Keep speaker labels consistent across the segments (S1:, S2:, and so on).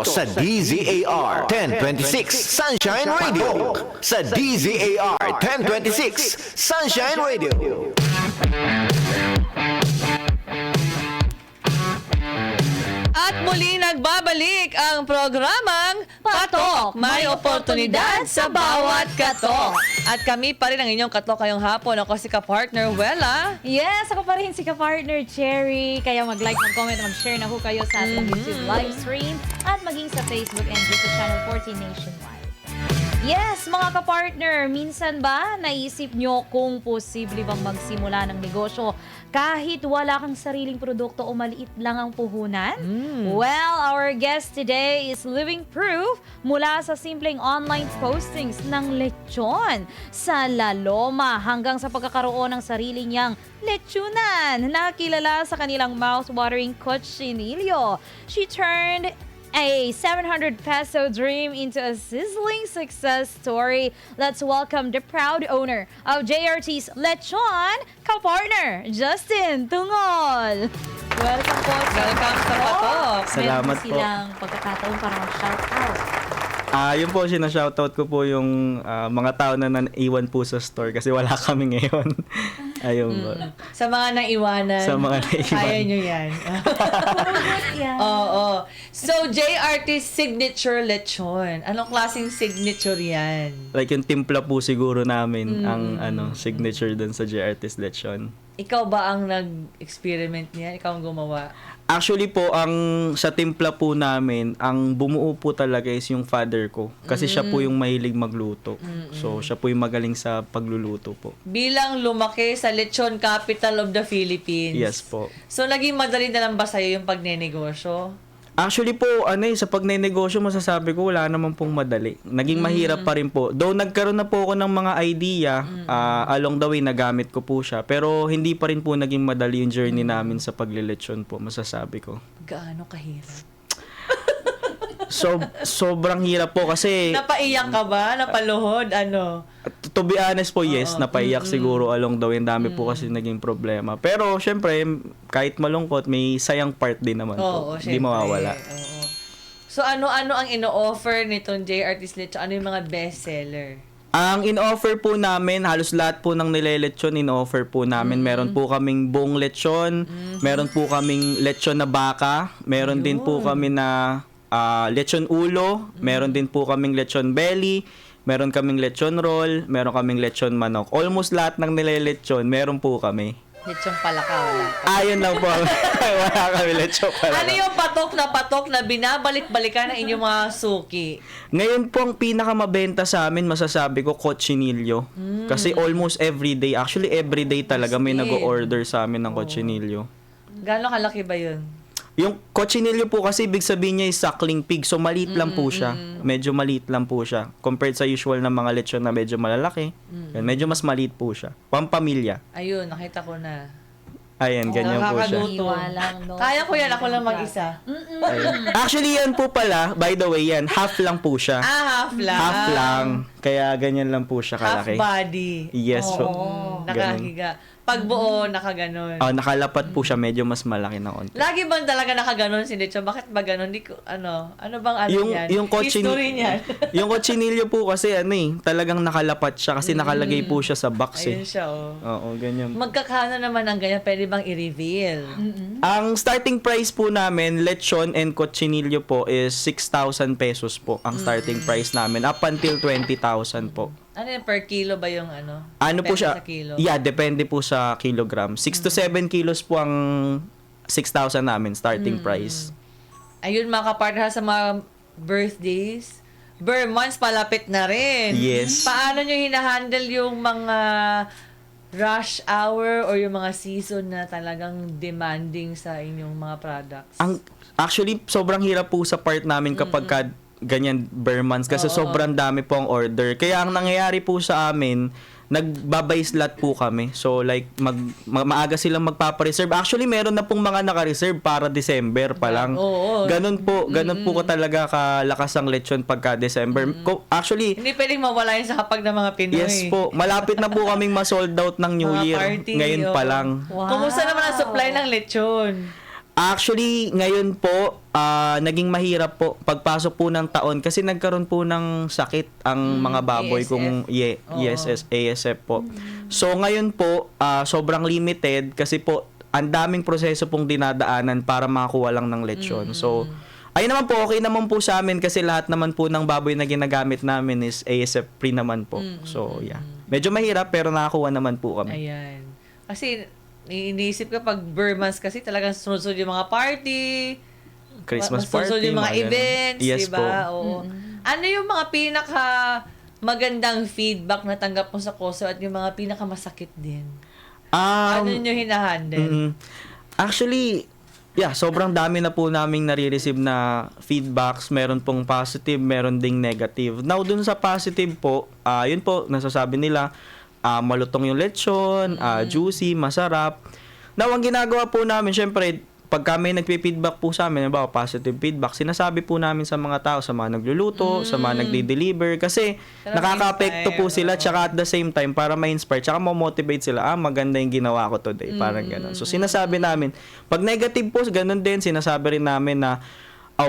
S1: sa DZAR 1026 Sunshine Radio. Sa DZAR 1026 Sunshine Radio.
S2: At muli nagbabalik ang programang Patok. May oportunidad sa bawat katok. At kami pa rin ang inyong katok ngayong hapon. Ako si ka-partner Wella.
S3: Yes, ako pa rin si ka-partner Cherry. Kaya mag-like, mag-comment, mag-share na ho kayo sa ating YouTube live stream at maging sa Facebook and YouTube channel 14 Nationwide. Yes, mga ka-partner, minsan ba naisip nyo kung posible bang magsimula ng negosyo kahit wala kang sariling produkto o maliit lang ang puhunan? Well, our guest today is living proof mula sa simpleng online postings ng lechon sa La Loma hanggang sa pagkakaroon ng sarili niyang lechonan na kilala sa kanilang mouth-watering cochinillo. She turned a 700 peso dream into a sizzling success story. Let's welcome the proud owner of JRT's Lechon, ka-partner, Justin Tungol. Welcome po.
S2: Welcome sa Patok.
S3: Meron
S4: Salamat po.
S3: silang pagkakataon para mag-shoutout.
S4: Yun po, sinashoutout ko po yung mga tao na naiwan po sa store kasi wala kami ngayon. Ayun po.
S2: Sa mga naiwanan.
S4: Sa mga naiwan.
S2: Kaya nyo yan.
S3: Yeah.
S2: Oo. So, JRT signature lechon. Anong klaseng signature yan?
S4: Like yung timpla po siguro namin ang signature dun sa JRT's Lechon.
S2: Ikaw ba ang nag-experiment niya? Ikaw ang gumawa?
S4: Actually po, ang sa timpla po namin, ang bumuo po talaga is yung father ko. Kasi siya po yung mahilig magluto. So, siya po yung magaling sa pagluluto po.
S2: Bilang lumaki sa lechon capital of the Philippines.
S4: Yes po.
S2: So, naging madali na lang ba sa'yo yung pagnenegosyo?
S4: Actually po, sa pagnenegosyo, masasabi ko, wala naman pong madali. Naging mahirap pa rin po. Though nagkaroon na po ako ng mga idea, along the way, nagamit ko po siya. Pero hindi pa rin po naging madali yung journey namin sa paglilechon po, masasabi ko.
S2: Gaano kahirap?
S4: So, sobrang hirap po kasi,
S2: Napaiyak ka ba? Napaluhod? Ano?
S4: to be honest po, yes, napaiyak siguro along the way. Ang dami po kasi naging problema. Pero, syempre, kahit malungkot, may sayang part din naman
S2: Oo,
S4: po. Hindi
S2: syempre.
S4: mawawala.
S2: Oo. So, ano-ano ang ino-offer nitong JRT's Lechon? Ano yung mga bestseller?
S4: Ang in-offer po namin, halos lahat po ng nilelechon, in-offer po namin. Meron po kaming buong lechon, meron po kaming lechon na baka, meron din po kami na lechon ulo, meron din po kaming lechon belly, meron kaming lechon roll, meron kaming lechon manok. Almost lahat ng nilelechon, meron po kami.
S2: Lechon palaka, wala.
S4: Ayun lang po. Wala kami lechon pala.
S2: Ano yung patok na binabalik-balikan ng inyong mga suki?
S4: Ngayon po ang pinakamabenta sa amin, masasabi ko, cochinillo. Kasi almost everyday, actually everyday talaga may nag-order sa amin ng cochinillo.
S2: Gano'ng kalaki ba yun?
S4: Yung cochinillo po kasi ibig sabihin niya is suckling pig. So maliit lang po siya. Medyo maliit lang po siya. Compared sa usual na mga lechon na medyo malalaki. Yan, medyo mas maliit po siya. Pampamilya.
S2: Ayun, nakita ko na.
S4: Ayan, ganyan po siya.
S2: Nakakaluto.
S3: Iwalang, no?
S2: Kaya ko yan, ako lang mag-isa.
S4: Ayun. Actually, yan po pala, by the way, yan, half lang po siya.
S2: Half lang.
S4: Half lang. Kaya ganyan lang po siya
S2: Half
S4: kalaki.
S2: body.
S4: Yes po.
S2: Nakahiga. Pag buo, nakaganon.
S4: Nakalapat po siya, medyo mas malaki na onti.
S2: Lagi bang talaga nakaganon si Lechon? Bakit ba ganon? Di ko, ano bang yan?
S4: Yung
S2: History niyan.
S4: yung cochinillo po kasi talagang nakalapat siya kasi nakalagay po siya sa box
S2: Ayun siya, oh.
S4: Oo, ganyan.
S2: Magkakano naman ang ganyan? Pwede bang i-reveal?
S4: Ang starting price po namin, lechon and cochinillo po is 6,000 pesos po ang starting price namin up until 20,000 po.
S2: Ano yung per kilo ba yung ano?
S4: Ano po
S2: Depende
S4: siya?
S2: sa kilo?
S4: Yeah, depende po sa kilogram. 6 to 7 kilos po ang 6,000 namin starting price.
S2: Ayun, mga kapartner sa mga birthdays. Months palapit na rin.
S4: Yes.
S2: Paano nyo hinahandle yung mga rush hour or yung mga season na talagang demanding sa inyong mga products?
S4: Actually, sobrang hirap po sa part namin kapag ganyan bare months kasi sobrang dami po ang order. Kaya ang nangyayari po sa amin, nagbabay slot po kami. So like maaga silang magpapa-reserve. Actually meron na pong mga naka-reserve para December pa lang.
S2: Oo.
S4: Ganun po ko talaga kalakas ang lechon pagka December. Actually,
S2: Hindi pwedeng mawala yun sa hapag ng mga Pinoy.
S4: yes po. Malapit na po kaming ma-sold out ng New
S2: Mga
S4: Year.
S2: party,
S4: Ngayon pa lang.
S2: Wow. Kumusta naman ang supply ng lechon?
S4: Actually, ngayon po, naging mahirap po pagpasok po ng taon kasi nagkaroon po ng sakit ang mga baboy
S2: ASF.
S4: kung ASF po. So ngayon po, sobrang limited kasi po ang daming proseso pong dinadaanan para makakuha lang ng lechon. So ayun naman po, okay naman po sa amin kasi lahat naman po ng baboy na ginagamit namin is ASF free naman po. So yeah. Medyo mahirap pero nakakuha naman po kami.
S2: Ayan. Kasi, iniisip ko pag Burmans kasi talagang sunod-sunod yung mga party,
S4: Christmas
S2: sunod-sunod
S4: party,
S2: yung mga
S4: ganun.
S2: events,
S4: Yes
S2: diba?
S4: po.
S2: Oo. Ano yung mga pinaka magandang feedback na tanggap mo sa Koso at yung mga pinaka masakit din? Ano nyo hinahandle?
S4: Actually, yeah, sobrang dami na po naming nare-receive na feedbacks. Meron pong positive, meron ding negative. Now, dun sa positive po, yun po, nasasabi nila, malutong yung lechon, juicy, masarap. Now, ang ginagawa po namin, syempre, pag kami nagpi-feedback po sa amin, halimbawa positive feedback, sinasabi po namin sa mga tao, sa mga nagluluto, sa mga nagde-deliver, kasi
S2: Para
S4: nakaka-apekto po
S2: ma-inspire,
S4: sila, tsaka at the same time, para ma-inspire, tsaka ma-motivate sila, maganda yung ginawa ko today, parang gano'n. So, sinasabi namin, pag negative po, ganun din, sinasabi rin namin na,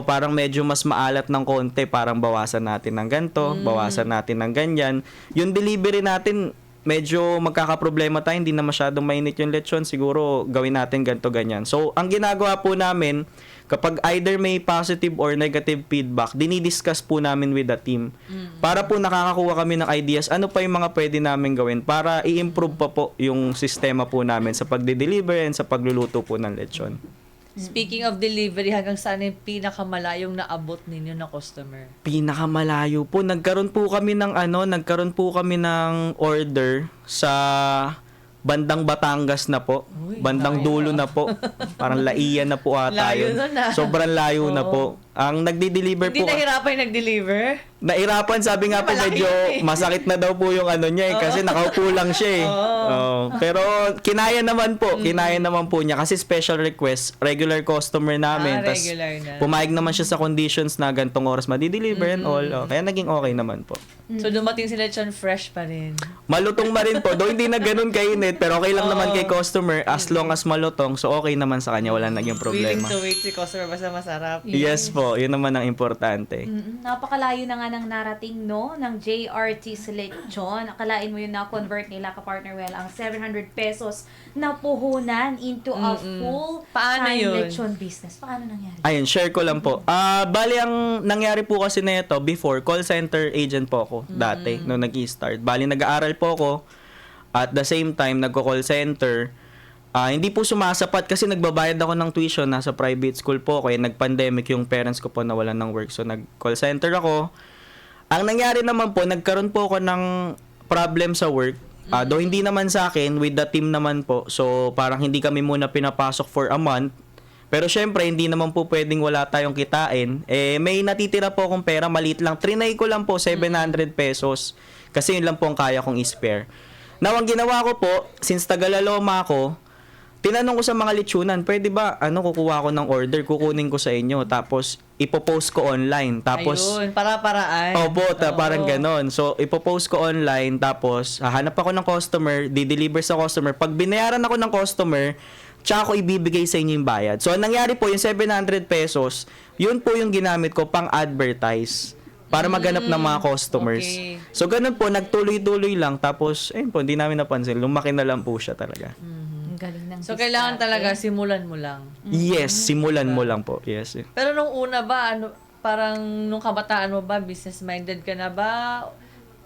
S4: parang medyo mas maalat ng konti, parang bawasan natin ng ganito, bawasan natin ng ganyan. Yung delivery natin, medyo magkakaproblema tayo, hindi na masyadong mainit yung lechon, siguro gawin natin ganito, ganyan. So, ang ginagawa po namin, kapag either may positive or negative feedback, dinidiscuss po namin with the team. Para po nakakakuha kami ng ideas, ano pa yung mga pwede namin gawin para i-improve pa po yung sistema po namin sa pagde-deliver and sa pagluluto po ng lechon.
S2: Speaking of delivery, hanggang saan yung pinakamalayong naabot ninyo na customer?
S4: Pinakamalayo po. Nagkaroon po kami ng order sa bandang Batangas na po. Bandang dulo na po. Parang Laiyan na po ata
S2: Layo
S4: yun.
S2: nun,
S4: Sobrang layo na po. Ang nagdi-deliver
S2: Hindi
S4: po.
S2: nahirapan yung nag-deliver?
S4: Nahirapan, sabi nga po
S2: Malaki
S4: medyo
S2: yun eh.
S4: masakit na daw po yung ano niya kasi nakaupo lang siya eh. Pero kinaya naman po. Kinaya naman po niya kasi special request, regular customer namin. Tas
S2: Regular na.
S4: pumayag naman siya sa conditions na gantong oras madi-deliver and all. Kaya naging okay naman po.
S2: So, dumating si Lechon fresh pa rin.
S4: Malutong ma rin po. Though hindi na ganun kainit, pero okay lang naman kay customer as long as malutong. So okay naman sa kanya, wala naging
S2: Willing
S4: problema.
S2: to wait si customer basta masarap.
S4: Yes po, yun naman ang importante.
S3: Napakalayo na nga ng narating, no? Ng JRT Selection. Akalain mo yun na convert nila ka-partner well ang 700 pesos na puhunan into a full
S2: Paano
S3: time
S2: yun?
S3: lechon business. Paano nangyari?
S4: Ayun, share ko lang po. Bali, ang nangyari po kasi na ito, before, call center agent po ako dati, nung nag-i-start. Bali, nag-aaral po ako. At the same time, nagko-call center. Hindi po sumasapat kasi nagbabayad ako ng tuition. Nasa private school po ako. Nag-pandemic yung parents ko po nawalan ng work. So, nag-call center ako. Ang nangyari naman po, nagkaroon po ako ng problem sa work. Though hindi naman sa akin, with the team naman po. So, parang hindi kami muna pinapasok for a month. Pero syempre, hindi naman po pwedeng wala tayong kitain. May natitira po akong pera, maliit lang. Trinay ko lang po, 700 pesos. Kasi yun lang po ang kaya kong i-spare. Now, ang ginawa ko po, since Tagalaloma ako, tinanong ko sa mga lechonan, pwede ba, kukuha ko ng order, kukunin ko sa inyo, tapos ipopost ko online. Tapos,
S2: Ayun, para-paraan.
S4: opo, parang ganon. So, ipopost ko online, tapos hahanap ako ng customer, di-deliver sa customer. Pag binayaran ako ng customer, tsaka ko ibibigay sa inyo yung bayad. So, ang nangyari po, yung 700 pesos, yun po yung ginamit ko pang advertise para maganap ng mga customers.
S2: Okay.
S4: So, ganun po, nagtuloy-tuloy lang. Tapos, ayun po, hindi namin napansin. Lumaki na lang po siya talaga.
S3: Ang galing ng
S2: So, kailangan
S3: diskarte.
S2: talaga simulan mo lang.
S4: Yes, simulan mo lang po. Yes.
S2: Pero nung una ba, parang nung kabataan mo ba, business-minded ka na ba?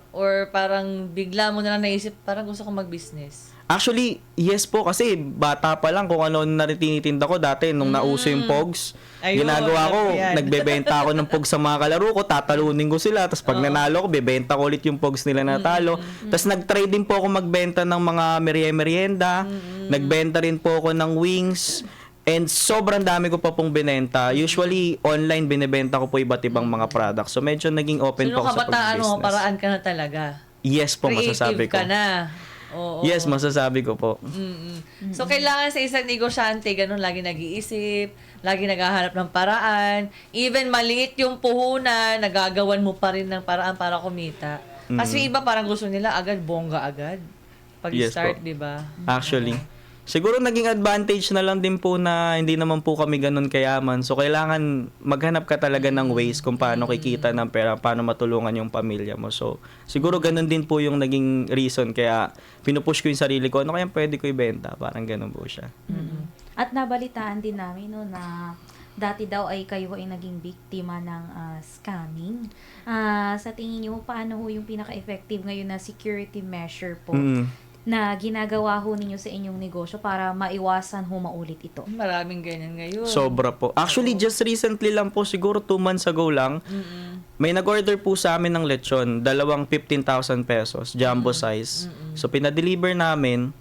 S2: Or parang bigla mo na lang naisip, parang gusto ko mag-business?
S4: Actually, yes po kasi bata pa lang kung ano na rin tinitinda ko dati nung nauso yung Pogs.
S2: Ayun,
S4: Ginagawa ko,
S2: alam ko yan.
S4: nagbebenta ako ng Pogs sa mga kalaro ko, tatalunin ko sila, tapos pag nanalo ko, bebenta ko ulit yung Pogs nila natalo. Tapos nag-try din po ako magbenta ng mga merienda, nagbenta rin po ako ng wings, and sobrang dami ko pa pong binenta. Usually, online binibenta ko po iba't ibang mga products. So medyo naging
S2: So,
S4: open
S2: nung
S4: po ako sa
S2: kabataan mo,
S4: pag-business.
S2: paraan ka na talaga.
S4: Yes po,
S2: Creative
S4: masasabi ko.
S2: ka na. Oo.
S4: Yes, masasabi ko po.
S2: So, kailangan sa isang negosyante, ganun, lagi nag-iisip, lagi naghahanap ng paraan. Even maliit yung puhunan, nagagawan mo pa rin ng paraan para kumita. Kasi iba parang gusto nila agad, bongga agad.
S4: Yes
S2: Pag-start,
S4: po.
S2: di ba?
S4: Actually. Siguro naging advantage na lang din po na hindi naman po kami ganun kayaman. So, kailangan maghanap ka talaga ng ways kung paano kikita ng pera, paano matulungan yung pamilya mo. So, siguro ganun din po yung naging reason. Kaya, pinupush ko yung sarili ko, ano kaya pwede ko ibenta? Parang ganun po siya.
S3: At nabalitaan din namin no, na dati daw ay kayo ay naging biktima ng scamming. Sa tingin niyo, paano ho yung pinaka-effective ngayon na security measure po na ginagawa ho ninyo sa inyong negosyo para maiwasan ho maulit ito?
S2: Maraming ganyan ngayon.
S4: Sobra po. Actually, just recently lang po, siguro 2 months ago lang, may nag-order po sa amin ng lechon, dalawang 15,000 pesos, jumbo size. So, pinadeliver namin.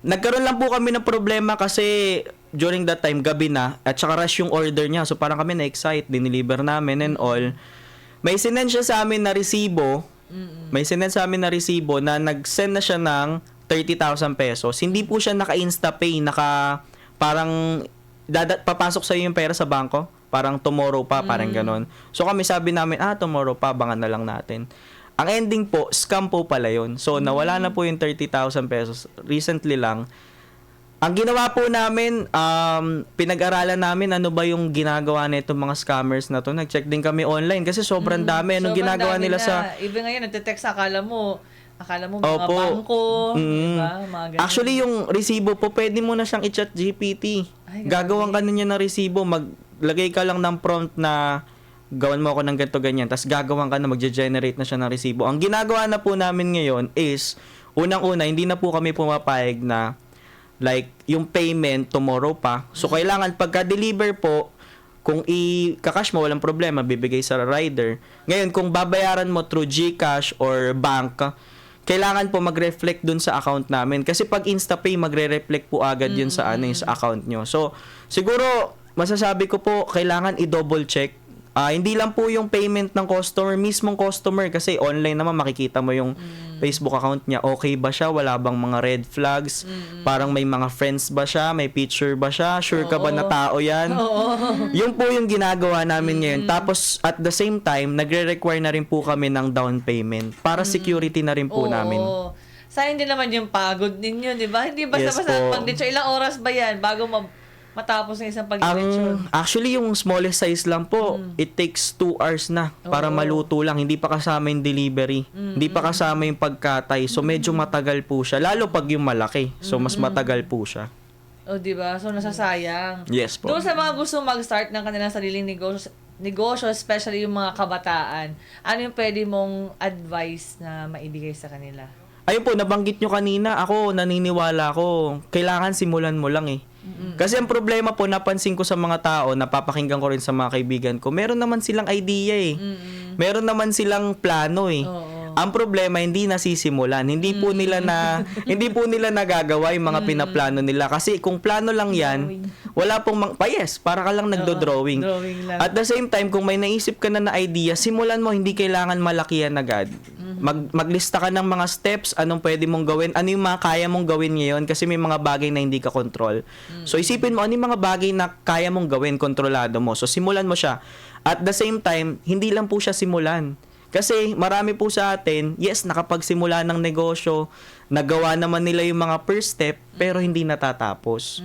S4: Nagkaroon lang po kami ng problema kasi during that time, gabi na, at saka rush yung order niya. So, parang kami na-excite, dineliver namin and all. May sinend siya sa amin na resibo, na nag-send na siya ng 30,000 pesos. Hindi po siya naka-instapay, parang papasok sa yung pera sa bangko. Parang tomorrow pa, parang ganon. So kami sabi namin, tomorrow pa, abangan na lang natin. Ang ending po, scam po pala yun. So nawala na po yung 30,000 pesos recently lang. Ang ginawa po namin, pinag-aralan namin ano ba yung ginagawa na itong mga scammers na to. Nag-check din kami online kasi sobrang dami. Anong ginagawa nila sa...
S2: Even ngayon, nagte-text, akala mo mga
S4: Opo.
S2: bangko, diba? Mga ganun.
S4: Actually, yung resibo po, pwede mo na siyang i-chat GPT.
S2: Ay,
S4: Gagawan ka na niya ng resibo. Maglagay ka lang ng prompt na gawan mo ako ng ganito ganyan. Tapos gagawan ka na, magge-generate na siya ng resibo. Ang ginagawa na po namin ngayon is, unang-una, hindi na po kami pumapayag na like, yung payment tomorrow pa. So, kailangan pagka-deliver po, kung i-cash mo, walang problema, bibigay sa rider. Ngayon, kung babayaran mo through GCash or bank, kailangan po mag-reflect dun sa account namin. Kasi pag InstaPay, magre-reflect po agad yun sa, yung sa account nyo. So, siguro, masasabi ko po, kailangan i-double check. Hindi lang po yung payment ng customer, mismong customer, kasi online naman makikita mo yung Facebook account niya. Okay ba siya? Wala bang mga red flags? Parang may mga friends ba siya? May picture ba siya? Sure ka ba na tao yan? Yung po yung ginagawa namin ngayon. Tapos, at the same time, nagre-require na rin po kami ng down payment para security na rin po namin.
S2: Sayang din naman yung pagod ninyo, di ba? Hindi basta-basta
S4: Yes po.
S2: pag-lechon. Ilang oras ba yan bago matapos ng isang pag-lechon?
S4: Actually, yung smallest size lang po, it takes 2 hours na para maluto lang. Hindi pa kasama yung delivery. Hindi pa kasama yung pagkatay. So, medyo matagal po siya. Lalo pag yung malaki. So, mas matagal po siya.
S2: O, di ba? So, nasasayang.
S4: Yes po.
S2: Doon sa mga gusto mag-start ng kanilang sariling negosyo, especially yung mga kabataan, ano yung pwede mong advice na maibigay sa kanila?
S4: Ayun po, nabanggit nyo kanina, ako, naniniwala ko, kailangan simulan mo lang eh. Kasi ang problema po, napansin ko sa mga tao, napapakinggan ko rin sa mga kaibigan ko, meron naman silang idea eh. Meron naman silang plano eh. Ang problema, hindi nasisimulan. Hindi po nila nagagawa yung mga pinaplano nila. Kasi kung plano lang yan, wala pong para ka lang nagdo-drawing.
S2: Drawing lang.
S4: At the same time, kung may naisip ka na idea, simulan mo, hindi kailangan malakihan agad. Maglista ka ng mga steps, anong pwede mong gawin, ano yung mga kaya mong gawin ngayon, kasi may mga bagay na hindi ka control. So, isipin mo, ano yung mga bagay na kaya mong gawin, kontrolado mo. So, simulan mo siya. At the same time, hindi lang po siya simulan. Kasi marami po sa atin, yes, nakapagsimula ng negosyo, nagawa naman nila yung mga first step, pero hindi natatapos.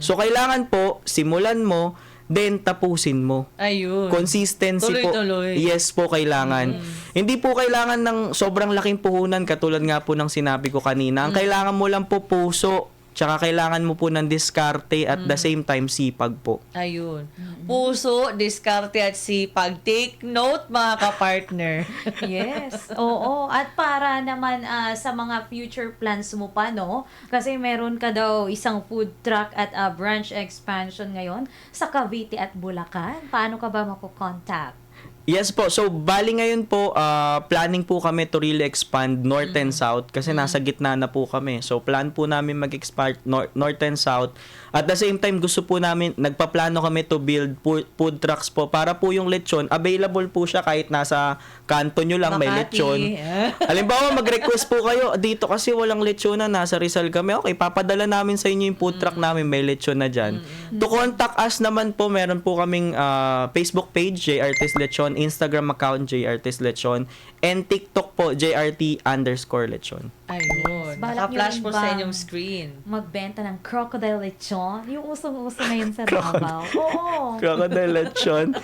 S4: So, kailangan po, simulan mo, then tapusin mo.
S2: Ayun.
S4: Consistency
S2: Tuloy-tuloy.
S4: po. Yes po, kailangan. Hindi po kailangan ng sobrang laking puhunan, katulad nga po ng sinabi ko kanina. Ang kailangan mo lang po puso, tsaka kailangan mo po ng diskarte at the same time sipag po.
S2: Ayun. Puso, diskarte at sipag. Take note, mga ka-partner.
S3: Yes. Oo. At para naman sa mga future plans mo pa, no? Kasi meron ka daw isang food truck at branch expansion ngayon sa Cavite at Bulacan. Paano ka ba makukontakt?
S4: Yes po. So, bali ngayon po, planning po kami to really expand north and south kasi nasa gitna na po kami. So, plan po namin mag-expand north and south. At the same time, gusto po namin, nagpaplano kami to build food trucks po para po yung lechon, available po siya kahit nasa kanto nyo lang may
S2: Makati.
S4: lechon. Halimbawa, mag-request po kayo, dito kasi walang lechon na, nasa Rizal kami. Okay, papadala namin sa inyo yung food truck namin, may lechon na dyan. To contact us naman po, meron po kaming Facebook page, JRT's Lechon, Lechon, Instagram account JRT's Lechon, and TikTok po JRT_Lechon.
S2: Ayun.
S3: Balak
S2: Naka-flash
S3: nyo
S2: po
S3: rin
S2: sa
S3: bang
S2: inyong screen.
S3: Magbenta ng crocodile lechon. Yung usong-uso ngayon sa Davao. Oo.
S4: Crocodile Lechon.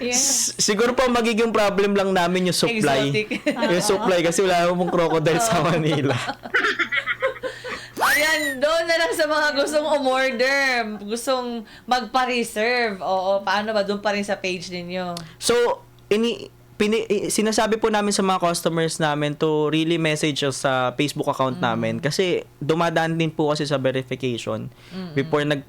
S3: Yes.
S4: Siguro po magiging problem lang namin yung supply.
S2: Exotic.
S4: Yung supply kasi wala namang crocodile sa Manila.
S2: Ayan, doon na lang sa mga gustong umorder, gustong magpa-reserve. Oo, paano ba? Doon pa rin sa page ninyo.
S4: So, sinasabi po namin sa mga customers namin to really message us sa Facebook account namin kasi dumadaan din po kasi sa verification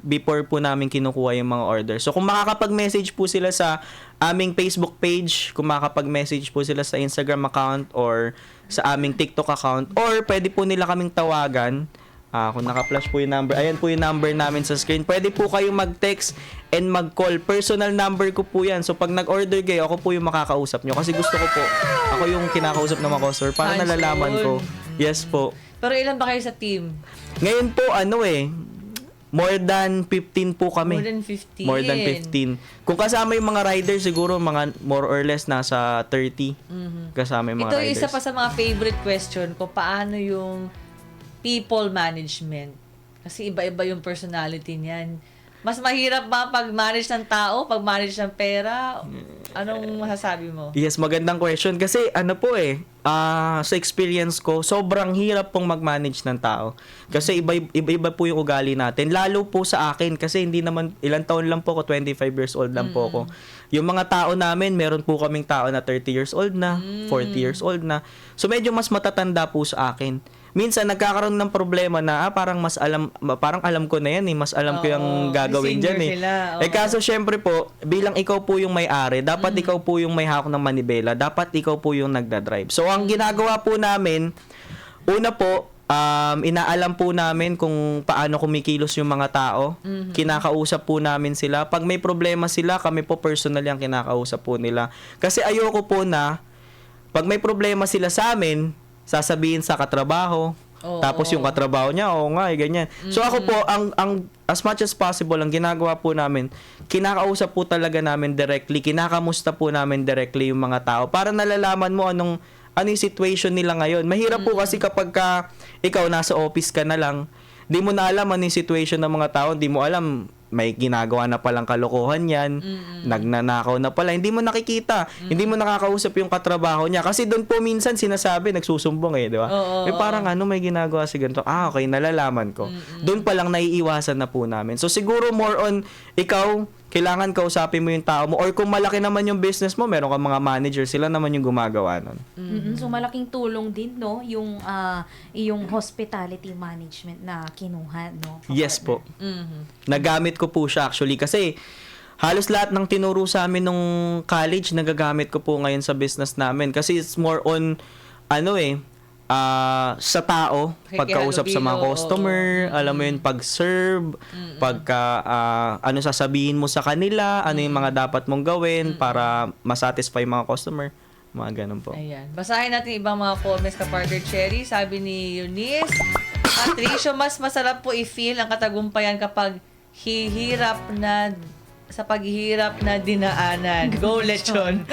S4: before po namin kinukuha yung mga order. So kung makakapag-message po sila sa aming Facebook page, kung makakapag-message po sila sa Instagram account or sa aming TikTok account, or pwede po nila kaming tawagan. Kung naka-flash po yung number, ayan po yung number namin sa screen. Pwede po kayong mag-text and mag-call. Personal number ko po yan. So, pag nag-order kayo, ako po yung makakausap nyo. Kasi gusto ko po, ako yung kinakausap ng mga customer para
S2: Hands
S4: nalalaman
S2: on.
S4: ko. Yes po.
S2: Pero ilan ba kayo sa team?
S4: Ngayon po, more than 15 po kami.
S2: More than 15.
S4: More than 15. Kung kasama yung mga riders, siguro mga more or less nasa 30. Kasama yung mga
S2: Ito yung
S4: riders.
S2: isa pa sa mga favorite question ko, paano yung people management? Kasi iba-iba yung personality niyan. Mas mahirap ba pag-manage ng tao, pag-manage ng pera? Anong masasabi mo?
S4: Yes, magandang question. Kasi sa experience ko, sobrang hirap pong mag-manage ng tao. Kasi iba-iba po yung ugali natin. Lalo po sa akin, kasi hindi naman, ilang taon lang po ako, 25 years old lang po ako. Yung mga tao namin, meron po kaming tao na 30 years old na, 40 years old na. So medyo mas matatanda po sa akin. Minsan nagkakaroon ng problema na parang parang alam ko na yan mas alam ko yung gagawin
S2: senior
S4: diyan
S2: sila,
S4: kaso syempre po bilang ikaw po yung may-ari, dapat ikaw po yung may hawak ng manibela, dapat ikaw po yung nagda-drive. So ang ginagawa po namin, una po, inaalam po namin kung paano kumikilos yung mga tao. Kinakausap po namin sila. Pag may problema sila, kami po personally ang kinakausap po nila. Kasi ayoko po na pag may problema sila sa amin, sasabihin sa katrabaho, tapos yung katrabaho niya, ganyan. So ako po, ang as much as possible, ang ginagawa po namin, kinakausap po talaga namin directly, kinakamusta po namin directly yung mga tao para nalalaman mo ano yung situation nila ngayon. Mahirap po kasi kapag ikaw nasa office ka na lang, di mo na alam ano yung situation ng mga tao, di mo alam may ginagawa na palang kalokohan yan, nagnanakaw na pala, hindi mo nakikita, hindi mo nakakausap yung katrabaho niya. Kasi doon po minsan sinasabi, nagsusumbong di ba? Parang may ginagawa si ganito. Okay, nalalaman ko. Doon pa lang naiiwasan na po namin. So siguro more on, ikaw, kailangan kausapin mo yung tao mo, or kung malaki naman yung business mo, meron kang mga manager, sila naman yung gumagawa nun.
S3: So malaking tulong din no yung hospitality management na kinuha no.
S4: Yes po. Nagamit ko po siya actually kasi halos lahat ng tinuro sa amin nung college nagagamit ko po ngayon sa business namin kasi it's more on sa tao, pagkausap sa mga customer, alam mo yun, pag-serve, ano sasabihin mo sa kanila, ano yung mga dapat mong gawin para masatisfy mga customer, mga ganun po.
S2: Ayan. Basahin natin ibang mga comments ka Partner Cherry. Sabi ni Eunice, Patricio, mas masarap po i-feel ang katagumpayan kapag sa paghihirap na dinaanan. Go, Lechon!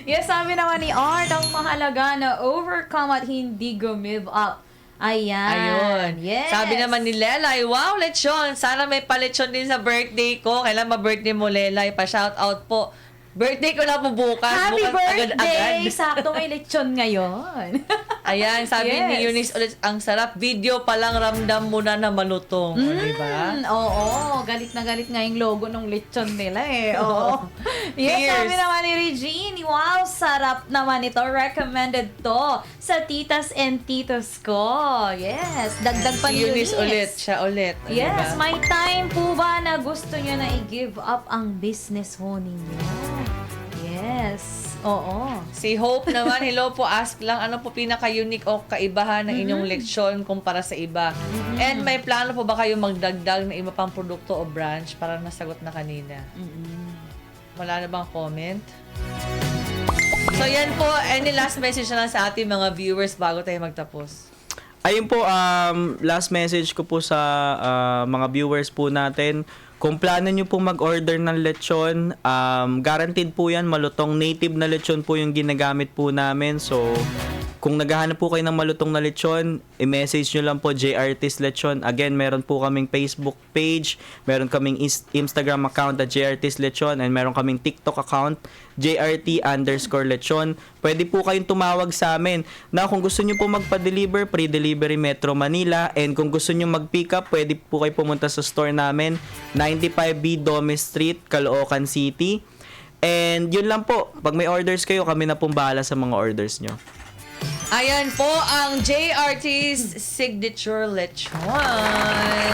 S3: Yes, sabi naman ni Art, ang mahalaga na overcome at hindi give up. Ayan.
S2: Ayun.
S3: Yes.
S2: Sabi naman ni Lelay, wow, Lechon! Sana may pa-lechon din sa birthday ko. Kailan ma-birthday mo, Lelay? Pa-shout out po. Birthday ko na po bukas.
S3: Happy
S2: bukas
S3: birthday!
S2: agad-agad.
S3: Sakto may lechon ngayon.
S2: Ayan, sabi
S3: Yes.
S2: ni Eunice ulit, ang sarap. Video pa lang ramdam mo na malutong. O, diba?
S3: Oo, galit na galit nga yung logo ng lechon nila Oo. Yes,
S2: Cheers.
S3: sabi naman ni Regine, wow, sarap naman ito. Recommended to sa titas and titos ko. Yes, dagdag pa
S2: Si
S3: ni
S2: Eunice ulit. Siya ulit. O,
S3: Yes,
S2: diba?
S3: may time po ba na gusto nyo na i-give up ang business ho ninyo? Yes. Oo.
S2: Si Hope naman, hello po, ask lang, ano po pinaka-unique o kaibahan ng inyong leksyon kumpara sa iba? And may plano po ba kayo magdagdag na iba pang produkto o branch para nasagot na kanina? Wala na bang comment? So yan po, any last message na lang sa ating mga viewers bago tayo magtapos?
S4: Ayun po, last message ko po sa mga viewers po natin, Kung plano nyo po mag-order ng lechon, guaranteed po yan, malutong native na lechon po yung ginagamit po namin. So, kung naghahanap po kayo ng malutong na lechon, i-message nyo lang po JRT's Lechon. Again, meron po kaming Facebook page, meron kaming Instagram account at JRT's Lechon, and meron kaming TikTok account, JRT_Lechon. Pwede po kayong tumawag sa amin. Na kung gusto nyo po magpa-deliver, pre-delivery Metro Manila. And kung gusto nyo mag-pick up, pwede po kayo pumunta sa store namin, 95B Dome Street, Caloocan City. And yun lang po. Pag may orders kayo, kami na pong bahala sa mga orders nyo.
S2: Ayan po ang JRT's Signature Lechon.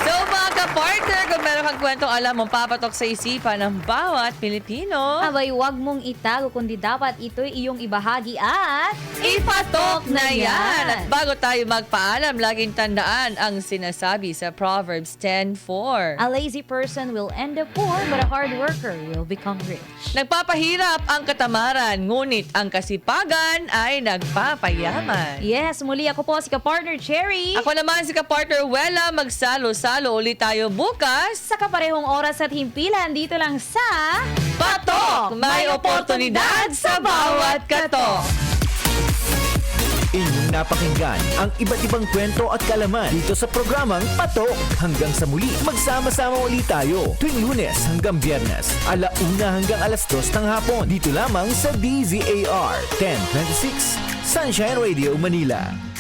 S2: So mga ka-partner, kung meron kang kwentong alam mong papatok sa isipan ng bawat Pilipino,
S3: Abay, wag mong itago kundi dapat ito'y iyong ibahagi at
S2: ipatok na yan! At bago tayo magpaalam, laging tandaan ang sinasabi sa Proverbs 10:4.
S3: a lazy person will end up poor, but a hard worker will become rich.
S2: Nagpapahirap ang katamaran, ngunit ang kasipagan ay nagpapayaman.
S3: Yes, muli ako po si ka-partner Cherry.
S2: Ako naman si ka-partner Wella, magsalo-salo ulit tayo bukas.
S3: Sa kaparehong oras at himpilan dito lang sa
S2: Patok! May oportunidad sa bawat katok!
S1: Inyong napakinggan ang iba't ibang kwento at kalaman dito sa programang Patok. Hanggang sa muli, magsama-sama ulit tayo tuwing Lunes hanggang Biyernes, 1:00 hanggang 2:00 ng hapon. Dito lamang sa DZAR 1026 Sunshine Radio Manila.